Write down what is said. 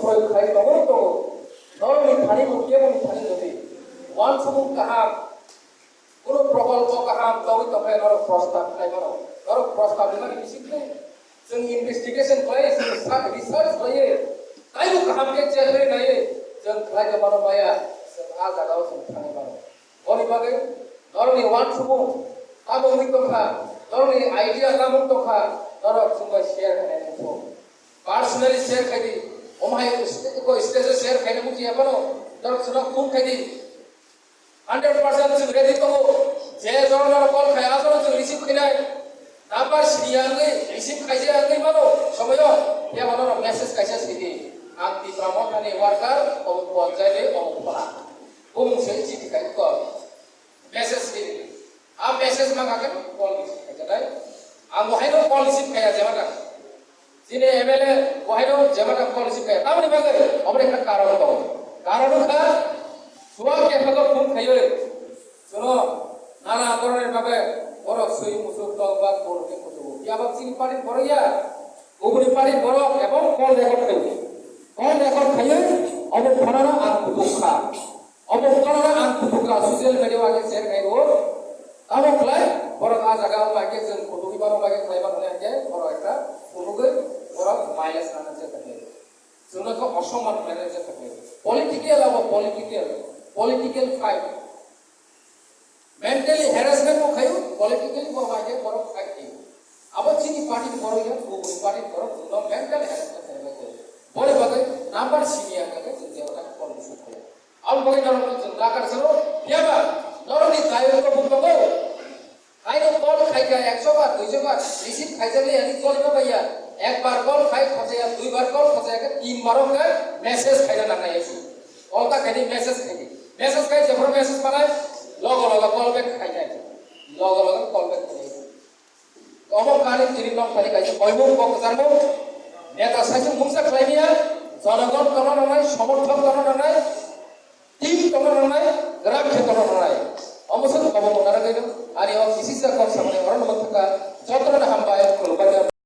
प्रयोग खाई नगर तो नरमी थानी मुख्य मुनि थानी যদি ওয়ান সমুখ কাহাম কোনো প্রকল্প কাহাম তবে তবে নর প্রস্তাব খাইবানো নর প্রস্তাব মানে বিশেষে जों इन्वेस्टिगेशन खालायो जों रिसार्च खालायो कायबो काहामके चेक नायो जों खालायनो मानो माया जों आ जागाव जों थानो मानो बनि बागै नरनि वान समुख आबो मितखा नरनि आइडिया कामो तखा नर जों शेयर खालायनो पर्सनली शेयर खायदि ओमाय को स्टेज शेयर खायनो मुखिया बनो नर सुना खून खायदि 100% जों रेडी तो जे जरनार कल खाय आजर जों रिसीव खायनाय नाम्बार सिरियालै रिसीव खायजायाखै मानो समायो या मानो मेसेज खायजा सिदि आं ति प्रमोटनि वर्कार अ पन्जायले अफला बुंसे चिठि खाय को मेसेज सिदि आ मेसेज मागाके कल खायजानाय आं बहायनो कल रिसीव खाया जेमाना जिने एमएलए बहायनो जेमाना कल रिसीव खाया तामनि बागै अमरे का कारण दं कारण खा सुवा के फागो फोन खायो सुनो नाना धरনের बागै বড় সই মুসুক বা কোরকে কত ইয়াবা চিনি পাড়ি বড়িয়া ওগুলি পাড়ি বড় এবং কল রেকর্ড খাইয়ে অবক্ষণনা আর কুতুখা অবক্ষণনা আর কুতুখা সোশ্যাল মিডিয়া আগে শেয়ার খাইবো আমকলাই বড় আ জায়গা লাগে जों কতকি বারো লাগে খাইবা হলে আগে বড় একটা কোনগৈ বড় মাইলেজ আনতে থাকে जोंनाखौ অসম্মান মেনেজে থাকে পলিটিক্যাল ফাইট मेंटली हैरेसमेंट को खायो पॉलिटिकली को माजे बरो खाइति अब चिनी पार्टी बरो या को पार्टी बरो नो मेंटल हैरेसमेंट है बोले बगे नंबर सीनियर का जेवला पॉलिसी खायो अब बगे नरो जंगा कर सरो याबा नरोनी कायो को बुको कायो कॉल खाइ का 100 बार 200 बार रिसीव खाइजले यानी कॉल को भैया एक बार कॉल खाइ खसेया दुई बार कॉल खसेया के तीन बारों का मैसेज खाइना ना ऐसी कॉल का कहीं मैसेज खाइ जब मैसेज बनाए लग कॉल बैक खाई जाए लग कॉल बैक खाई अमक काने तिरि नम खाली खाई कयमु बकजारमु नेता साइजों मुंसा खालायनिया जनगण कनो ननाय समर्थक कनो ननाय टीम कनो ननाय ग्राहक कनो ननाय अमसो कबो मनारा गयनो आरि अ किसिसा कम सामने अरन मथका जत